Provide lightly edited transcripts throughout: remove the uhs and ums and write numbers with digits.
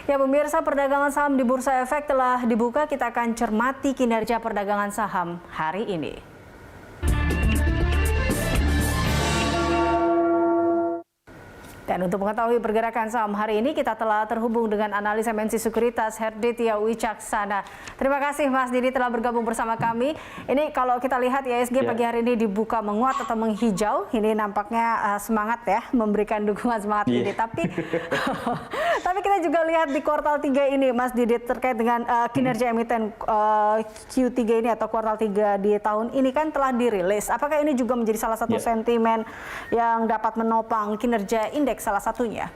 Ya pemirsa, perdagangan saham di Bursa Efek telah dibuka. Kita akan cermati kinerja perdagangan saham hari ini. Dan untuk mengetahui pergerakan saham hari ini, kita telah terhubung dengan analis MNC Sekuritas Herditya Wicaksana. Terima kasih Mas Didi telah bergabung bersama kami. Ini kalau kita lihat IHSG pagi hari ini dibuka menguat atau menghijau. Ini nampaknya semangat ya, memberikan dukungan semangat ini. Tapi kita juga lihat di kuartal 3 ini Mas Didi terkait dengan kinerja emiten Q3 ini atau kuartal 3 di tahun ini kan telah dirilis. Apakah ini juga menjadi salah satu sentimen yang dapat menopang kinerja indeks salah satunya?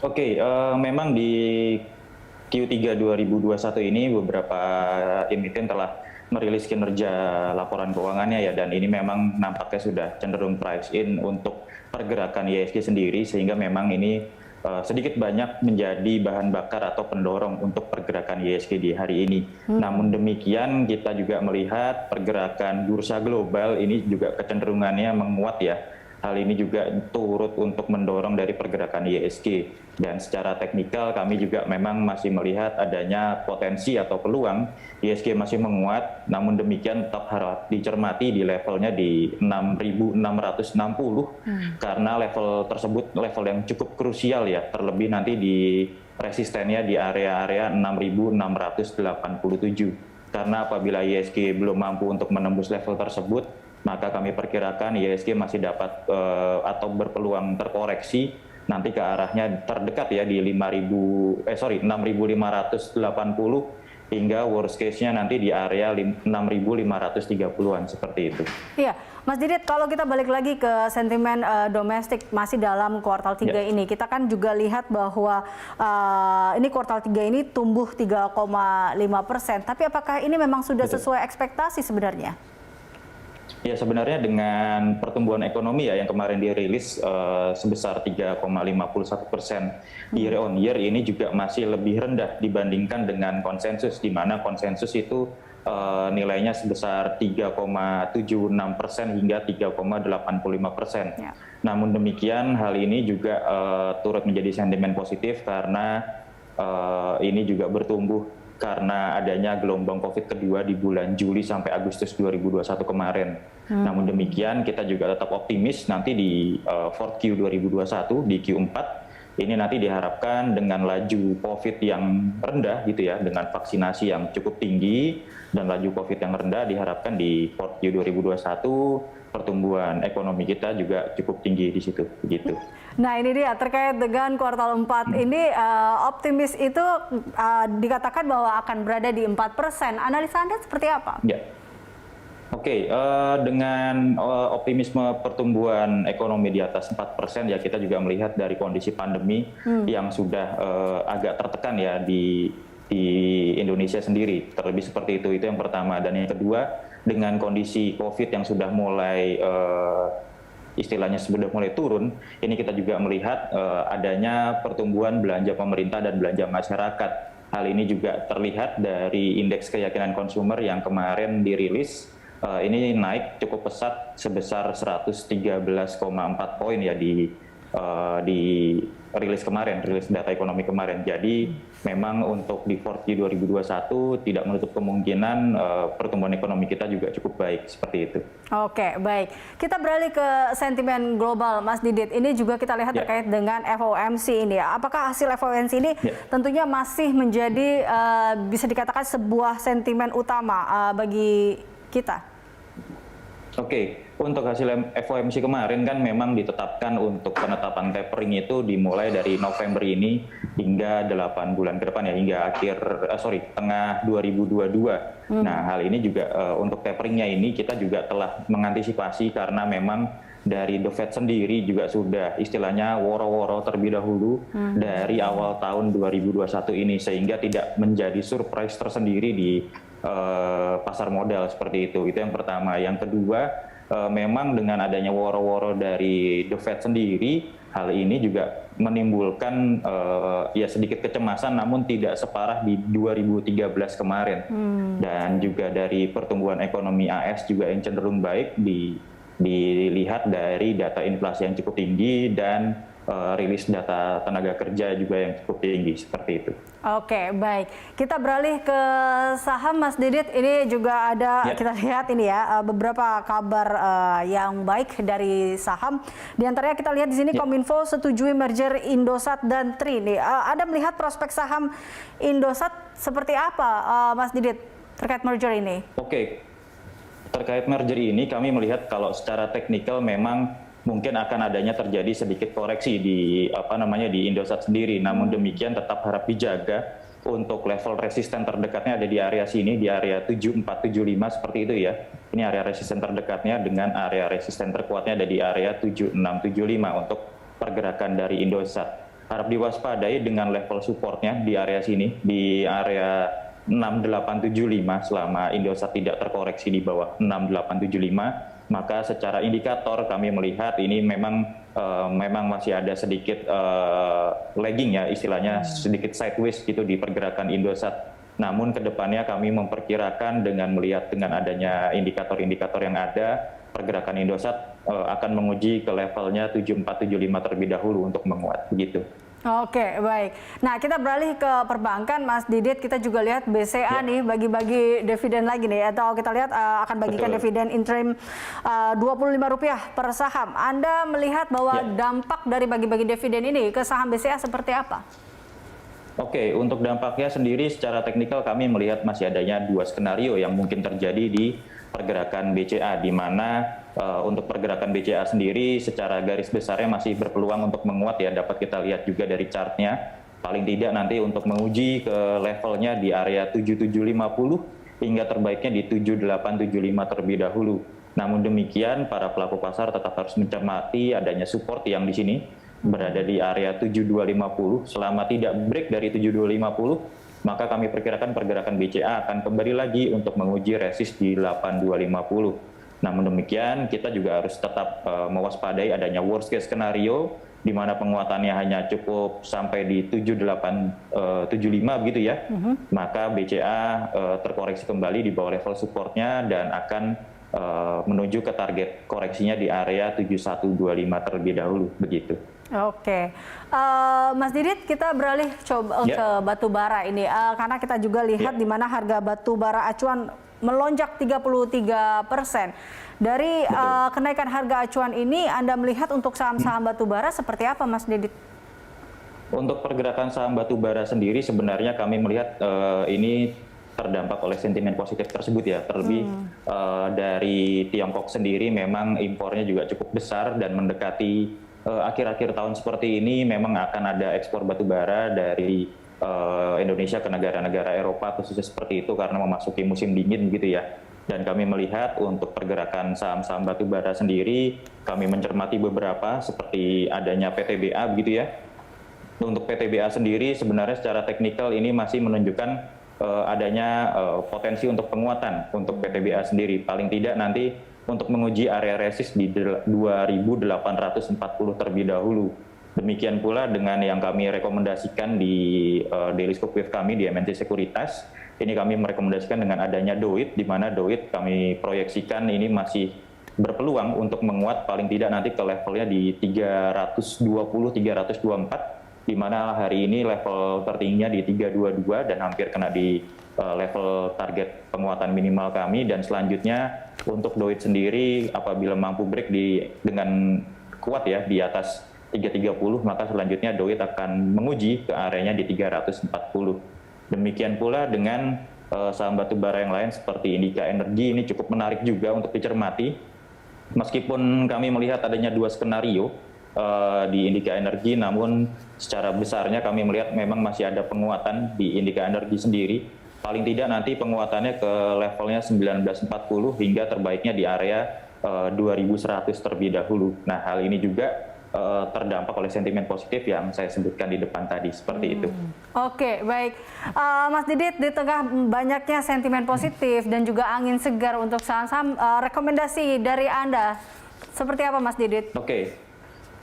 Oke, memang di Q3 2021 ini beberapa emiten telah merilis kinerja laporan keuangannya ya, dan ini memang nampaknya sudah cenderung price in untuk pergerakan IHSG sendiri, sehingga memang ini sedikit banyak menjadi bahan bakar atau pendorong untuk pergerakan IHSG di hari ini. Namun demikian kita juga melihat pergerakan bursa global ini juga kecenderungannya menguat ya. Hal ini juga turut untuk mendorong dari pergerakan IHSG. Dan secara teknikal kami juga memang masih melihat adanya potensi atau peluang IHSG masih menguat, namun demikian tetap harus dicermati di levelnya di 6.660 karena level tersebut level yang cukup krusial ya, terlebih nanti di resistennya di area-area 6.687. Karena apabila IHSG belum mampu untuk menembus level tersebut, maka kami perkirakan IHSG masih dapat atau berpeluang terkoreksi nanti ke arahnya terdekat ya di 6.580 hingga worst case-nya nanti di area 6.530-an seperti itu. Iya, Mas Didit, kalau kita balik lagi ke sentimen domestik masih dalam kuartal 3 ini, kita kan juga lihat bahwa ini kuartal 3 ini tumbuh 3,5%, tapi apakah ini memang sudah sesuai ekspektasi sebenarnya? Ya, sebenarnya dengan pertumbuhan ekonomi ya yang kemarin dirilis sebesar 3,51% year on year, ini juga masih lebih rendah dibandingkan dengan konsensus, di mana konsensus itu nilainya sebesar 3,76% hingga 3,85%. Ya. Namun demikian hal ini juga turut menjadi sentimen positif karena ini juga bertumbuh karena adanya gelombang COVID kedua di bulan Juli sampai Agustus 2021 kemarin. Namun demikian kita juga tetap optimis nanti di 4Q 2021 di Q4 ini nanti diharapkan dengan laju COVID yang rendah gitu ya, dengan vaksinasi yang cukup tinggi dan laju COVID yang rendah, diharapkan di 4Q 2021 pertumbuhan ekonomi kita juga cukup tinggi di situ begitu. Nah ini dia terkait dengan kuartal 4 ini optimis itu dikatakan bahwa akan berada di 4%. Analisa Anda seperti apa? Ya. Oke, dengan optimisme pertumbuhan ekonomi di atas 4% ya, kita juga melihat dari kondisi pandemi yang sudah agak tertekan ya di Indonesia sendiri, terlebih seperti itu yang pertama. Dan yang kedua, dengan kondisi COVID yang sudah mulai istilahnya sudah mulai turun, ini kita juga melihat adanya pertumbuhan belanja pemerintah dan belanja masyarakat. Hal ini juga terlihat dari indeks keyakinan konsumer yang kemarin dirilis. Ini naik cukup pesat sebesar 113,4 poin ya di rilis kemarin, rilis data ekonomi kemarin. Jadi memang untuk di 4Q 2021 tidak menutup kemungkinan pertumbuhan ekonomi kita juga cukup baik seperti itu. Oke, baik. Kita beralih ke sentimen global, Mas Didit. Ini juga kita lihat terkait dengan FOMC ini. Apakah hasil FOMC ini tentunya masih menjadi bisa dikatakan sebuah sentimen utama bagi kita? Oke, untuk hasil FOMC kemarin kan memang ditetapkan untuk penetapan tapering itu dimulai dari November ini hingga 8 bulan ke depan ya, hingga tengah 2022. Nah, hal ini juga untuk taperingnya ini kita juga telah mengantisipasi karena memang dari The Fed sendiri juga sudah istilahnya woro-woro terlebih dahulu dari awal tahun 2021 ini, sehingga tidak menjadi surprise tersendiri di pasar modal seperti itu. Itu yang pertama. Yang kedua, memang dengan adanya woro-woro dari The Fed sendiri, hal ini juga menimbulkan ya sedikit kecemasan, namun tidak separah di 2013 kemarin. Dan juga dari pertumbuhan ekonomi AS juga yang cenderung baik dilihat dari data inflasi yang cukup tinggi dan rilis data tenaga kerja juga yang cukup tinggi seperti itu. Oke, baik. Kita beralih ke saham, Mas Didit. Ini juga ada, kita lihat ini ya, beberapa kabar yang baik dari saham. Di antaranya kita lihat di sini Kominfo setujui merger Indosat dan Tri. Nih, Anda melihat prospek saham Indosat seperti apa, Mas Didit, terkait merger ini? Oke, terkait merger ini kami melihat kalau secara teknikal memang mungkin akan adanya terjadi sedikit koreksi di di Indosat sendiri. Namun demikian tetap harap dijaga untuk level resisten terdekatnya ada di area sini, di area 7475 seperti itu ya. Ini area resisten terdekatnya, dengan area resisten terkuatnya ada di area 7675 untuk pergerakan dari Indosat. Harap diwaspadai dengan level supportnya di area sini, di area 6875 selama Indosat tidak terkoreksi di bawah 6875. Maka secara indikator kami melihat ini memang masih ada sedikit lagging ya, istilahnya sedikit sideways gitu di pergerakan Indosat. Namun kedepannya kami memperkirakan dengan melihat dengan adanya indikator-indikator yang ada, pergerakan Indosat akan menguji ke levelnya 7475 terlebih dahulu untuk menguat begitu. Oke, baik. Nah, kita beralih ke perbankan, Mas Didit. Kita juga lihat BCA nih bagi-bagi dividen lagi nih, atau kita lihat akan bagikan dividen interim Rp25 per saham. Anda melihat bahwa dampak dari bagi-bagi dividen ini ke saham BCA seperti apa? Oke, untuk dampaknya sendiri secara teknikal kami melihat masih adanya dua skenario yang mungkin terjadi di pergerakan BCA, di mana untuk pergerakan BCA sendiri secara garis besarnya masih berpeluang untuk menguat ya, dapat kita lihat juga dari chartnya. Paling tidak nanti untuk menguji ke levelnya di area 7750 hingga terbaiknya di 7875 terlebih dahulu. Namun demikian para pelaku pasar tetap harus mencermati adanya support yang di sini berada di area 7250. Selama tidak break dari 7250, maka kami perkirakan pergerakan BCA akan kembali lagi untuk menguji resist di 8250. Namun demikian, kita juga harus tetap mewaspadai adanya worst case skenario, di mana penguatannya hanya cukup sampai di 7875 begitu ya. Maka BCA terkoreksi kembali di bawah level supportnya dan akan menuju ke target koreksinya di area 7125 terlebih dahulu begitu. Oke, Mas Didit, kita beralih coba ke batu bara ini, karena kita juga lihat di mana harga batu bara acuan melonjak 33%. Dari kenaikan harga acuan ini, Anda melihat untuk saham-saham batu bara seperti apa, Mas Didit? Untuk pergerakan saham batu bara sendiri sebenarnya kami melihat ini terdampak oleh sentimen positif tersebut ya. Terlebih dari Tiongkok sendiri memang impornya juga cukup besar dan mendekati akhir-akhir tahun seperti ini memang akan ada ekspor batu bara dari Indonesia ke negara-negara Eropa khususnya seperti itu karena memasuki musim dingin gitu ya. Dan kami melihat untuk pergerakan saham-saham batu bara sendiri, kami mencermati beberapa seperti adanya PTBA begitu ya. Untuk PTBA sendiri sebenarnya secara teknikal ini masih menunjukkan adanya potensi untuk penguatan untuk PTBA sendiri. Paling tidak nanti untuk menguji area resist di 2840 terlebih dahulu. Demikian pula dengan yang kami rekomendasikan di daily scope wave kami di MNC Sekuritas. Ini kami merekomendasikan dengan adanya DOIT, di mana DOIT kami proyeksikan ini masih berpeluang untuk menguat paling tidak nanti ke levelnya di 320-324, di mana hari ini level tertingginya di 322 dan hampir kena di level target penguatan minimal kami. Dan selanjutnya untuk DOIT sendiri apabila mampu break dengan kuat ya di atas 330, maka selanjutnya DOIT akan menguji ke areanya di 340. Demikian pula dengan saham batubara yang lain seperti Indika Energi, ini cukup menarik juga untuk dicermati. Meskipun kami melihat adanya dua skenario di Indika Energi, namun secara besarnya kami melihat memang masih ada penguatan di Indika Energi sendiri. Paling tidak nanti penguatannya ke levelnya 1940 hingga terbaiknya di area 2100 terlebih dahulu. Nah, hal ini juga terdampak oleh sentimen positif yang saya sebutkan di depan tadi, seperti itu. Oke, baik. Mas Didit, di tengah banyaknya sentimen positif dan juga angin segar untuk saham-saham, rekomendasi dari Anda seperti apa, Mas Didit? Oke,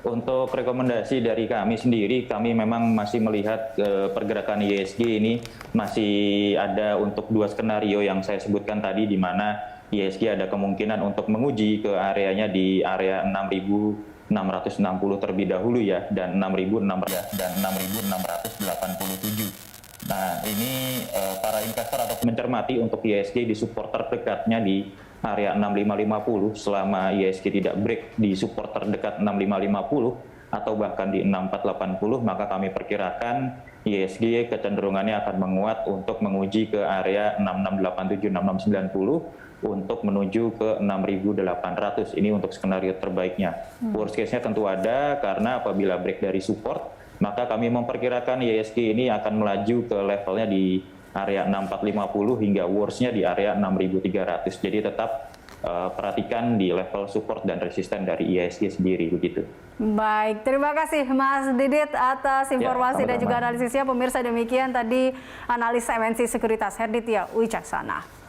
untuk rekomendasi dari kami sendiri, kami memang masih melihat pergerakan ISG ini masih ada untuk dua skenario yang saya sebutkan tadi, di mana ISG ada kemungkinan untuk menguji ke areanya di area 6.000 terlebih dahulu ya, dan 6.687. Nah, ini para investor atau mencermati untuk IHSG di support terdekatnya di area 6550 selama IHSG tidak break di support terdekat 6550 atau bahkan di 6480, maka kami perkirakan IHSG kecenderungannya akan menguat untuk menguji ke area 6687 6690 untuk menuju ke 6.800. Ini untuk skenario terbaiknya. Worst case-nya tentu ada, karena apabila break dari support, maka kami memperkirakan IHSG ini akan melaju ke levelnya di area 6450 hingga worst-nya di area 6300. Jadi tetap perhatikan di level support dan resisten dari IHSG sendiri begitu. Baik, terima kasih Mas Didit atas informasi dan juga analisisnya. Pemirsa, demikian tadi analis MNC Sekuritas Herditya Wicaksana.